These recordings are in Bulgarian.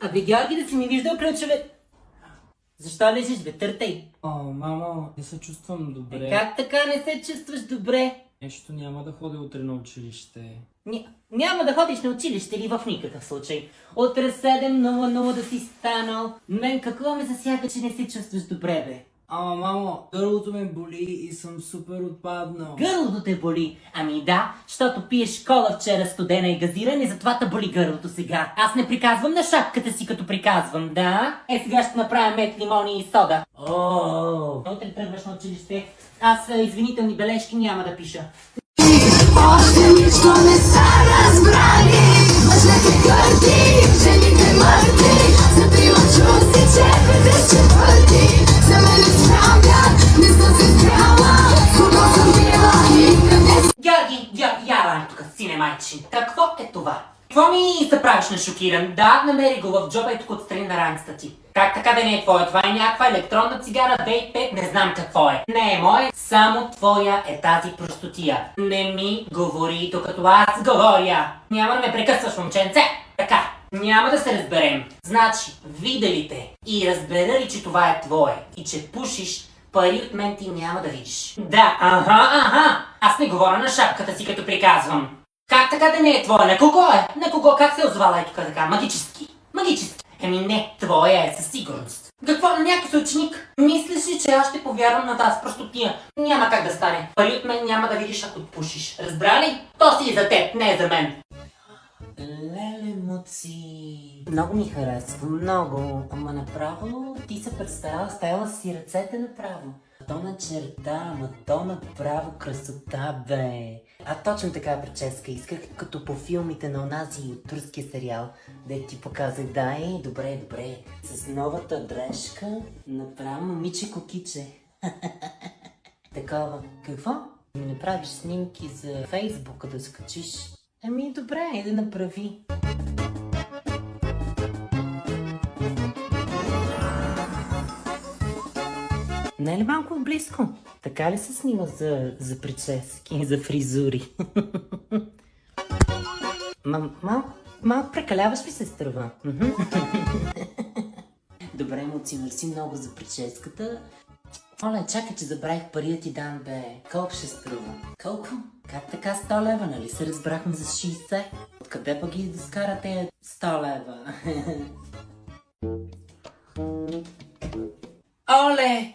Абе, Георги, да си ми виждал ключове. Защо лежиш, бе? Търтай. Мамо, не се чувствам добре. Как така не се чувстваш добре? Нещо няма да ходя утре на училище. Няма да ходиш на училище ли в никакъв случай. Утре 7:00 да си станал. Мен какво ме засяга, че не се чувстваш добре, бе? Мамо, гърлото ме боли и съм супер отпаднал. Гърлото те боли? Ами да, защото пиеш кола вчера студена и газиране, затова те боли гърлото сега. Аз не приказвам на шапката си, като приказвам, да? Сега ще направя мед, лимони и сода. Утре тръгваш на училище. Аз извинителни бележки няма да пиша. Още нищо не са разбрали. Мъжете гърди, жените мъртви. Запривачу си чепите с четвърти. За мен справят, не съм се спряла. Кого съм била и къде. Георги, яла тук, сине майчин. Какво е това? Какво ми се правиш на шокиран? Да, намери го в джоба и тук отстрани на раницата ти. Как така да не е твое? Това е някаква електронна цигара, вейп, не знам какво е. Не е мое, само твоя е тази простотия. Не ми говори, докато аз говоря. Няма да ме прекъсваш, момченце. Така, няма да се разберем. Значи, видели те и разберали, че това е твое и че пушиш, пари от мен ти няма да видиш. Да, ага. Аз не говоря на шапката си, като приказвам. Как така да не е твое? На кого е? На кого? Как се озвала и тук така? Магически. Еми не, твоя е със сигурност. Какво, на някой съученик? Мислиш ли, че аз ще повярвам на тази простотия? Няма как да стане. Пари от мен няма да видиш, ако отпушиш. Разбрали? То си е за теб, не е за мен. Леле, муци. Много ми харесва, много. Ама направо ти се представя, ставила си ръцете направо. То на черта, ама то направо красота, бе. А точно така прическа исках, като по филмите на онази от турския сериал, де ти показах, добре, с новата дрежка, направо момиче кокиче. Такова. Какво? Ми направиш снимки за Фейсбука да скачиш? Ами добре, да направи. Не е ли малко близко? Така ли се снима за прически, за фризури? Малко прекаляваш ли се струва? Добре, Муци, мерси много за прическата. Оле, чакай, че забравих пари да ти дам, бе. Колко ще струва? Колко? Как така 100 лева, нали се разбрахме за 60? Откъде па ги скарате 100 лева? Оле!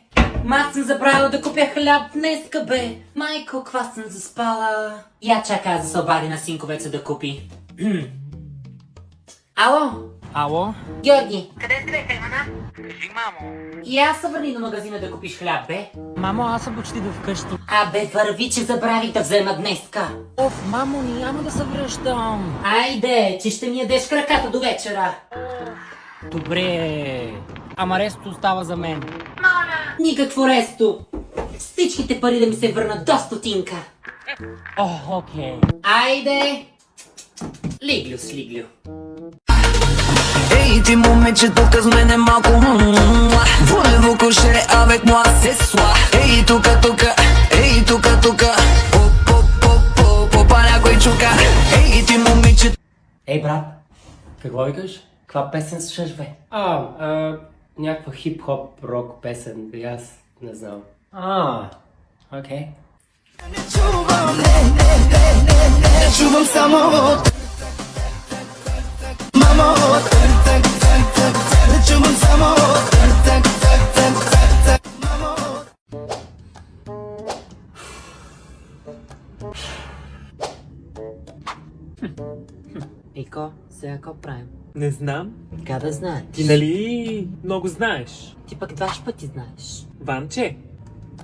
Аз съм забравила да купя хляб днеска, бе! Майко, каква съм заспала! Я чакай да се обади на синковеца да купи. Ало? Георги! Къде си, бе, Хаймана? Кажи, мамо. И аз се върни до магазина да купиш хляб, бе. Мамо, аз съм почти до вкъщи. Абе, върви, че забравих да взема днеска. Мамо, няма да се връщам. Айде, че ще ми ядеш краката до вечера. Добре. Ама ресто остава за мен. Никакво ресто. Всичките пари да ми се върнат до стотинка. Окей. Айде. Лиглю с лиглю. Ей, ти момиче, тук с мене малко. Voulez-vous coucher avec moi ce soir? Ей, тука. Попа някой чука. Ей, ти момиче. Ей, брат, Какво викаш? каква песен слушаш, бе? Някаква хип-хоп рок песен, аз не знам. Окей. Не чувам само мамо. Не чувам само Ико, сега какво правим? Не знам. Как да знаеш? Ти нали много знаеш? Ти пък 2 пъти знаеш. Ванче?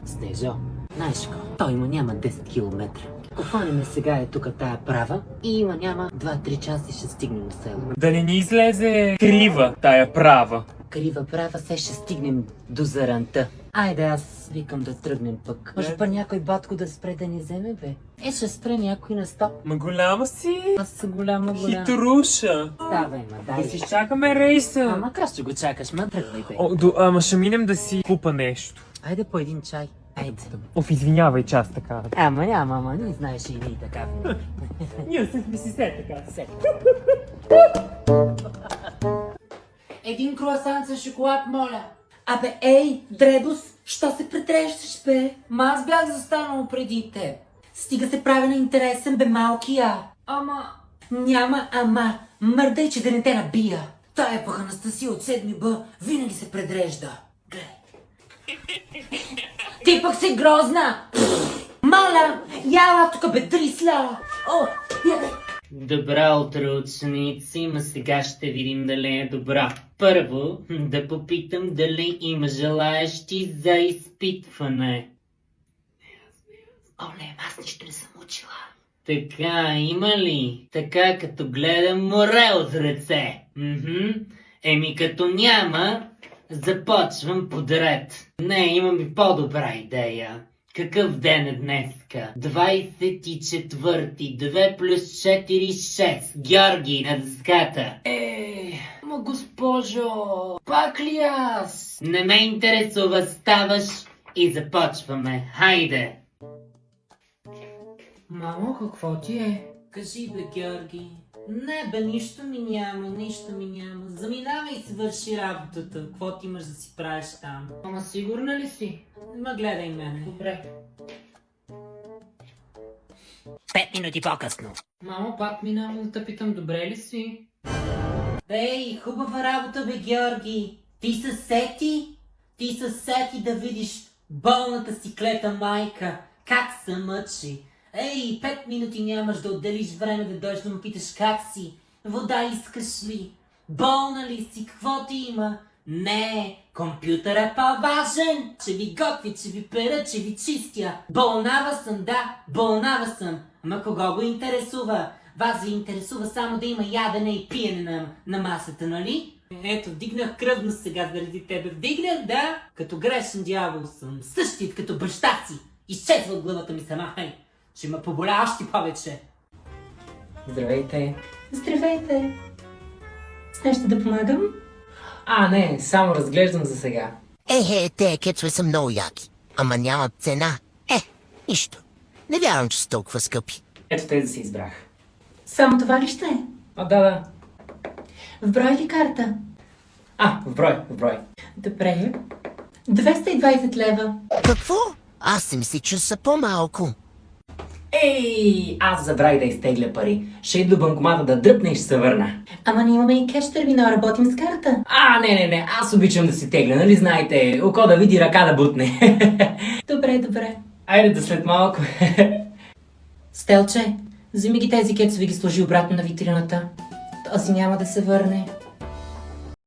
Снежо, знаеш ко? Той има няма 10 километра. Ако фанеме сега е тук тая права и няма 2-3 часа и ще стигнем до село. Да не ни излезе крива тая права. Крива права, се ще стигнем до заранта. Айде, аз викам да тръгнем пък. Може па някой батко да спре да ни вземе, бе? Ще спре някой на стоп. Ма голяма си. Аз съм голяма. Хитруша. Ставай, дай. Да си чакаме рейса. Ама как ще го чакаш, тръгвай, бе. Ама ще минем да си купа нещо. Айде по един чай. Айде. Извинявай, че аз така. Няма, не знаеш и ние така. Ние сме си се така. Един круасан с шоколад, моля. Абе, ей, Дребус, що се претрещаш, бе? Ма аз бях застанал преди теб. Стига се прави на интересен, бе, малкия. Ама... Няма ама, мърдай, че да не те набия. Тая пък Анастасия от 7 Б винаги се предрежда. Гледай. Ти пък си грозна! Моля, яла тук, бе, дрисля! О, яде! Добро утро, ученици, ма сега ще видим дали е добро. Първо, да попитам дали има желаещи за изпитване. Оле, аз нищо не съм учила. Така, има ли? Така, като гледам море от ръце. Еми, като няма, започвам подред. Не, имам и по-добра идея. Какъв ден е днеска? 24-ти, 2 плюс 4, 6. Георги, на дъската. Ма госпожо, пак ли аз? Не ме интересува, ставаш и започваме. Хайде! Мамо, какво ти е? Кажи бе, Георги. Не бе, нищо ми няма. Заминавай и свърши работата. Какво ти имаш да си правиш там? Ама сигурна ли си? Ма гледай мене. Добре. 5 минути по-късно. Мамо, пак минавам да те питам, добре ли си? Ей, хубава работа бе, Георги. Ти се сети да видиш болната си клета майка. Как се мъчи. Ей, 5 минути нямаш да отделиш време да дойдеш да му питаш как си. Вода искаш ли? Болна ли си? Какво ти има? Не, компютър е по-важен. Че ви готви, че ви пера, че ви чистя. Болнава съм. Ама кого го интересува? Вас ви интересува само да има ядене и пиене на масата, нали? Ето, вдигнах кръвно сега заради тебе. Вдигнах, да? Като грешен дявол съм. Същият като баща си. Изчезва от главата ми сама. Ще ме поболя още повече. Здравейте. Здравейте! С нещо да помагам? Не, само разглеждам за сега. Те кецове са много яки. Ама нямат цена. Нищо. Не вярвам, че са толкова скъпи. Ето тези си избрах. Само това ли ще е? Да. В брой ли карта? В брой. Добре. 220 лева. Какво? Аз си мисля, че са по-малко. Ей, аз забравих да изтегля пари. Ще ида до банкомата да дръпне и ще се върна. Ама ние имаме и кеш терминал, работим с карта. Не, аз обичам да си тегля, нали знаете? Око да види, ръка да бутне. Добре. Айде до след малко. Стелче, вземи ги тези кецови ги сложи обратно на витрината. Този няма да се върне.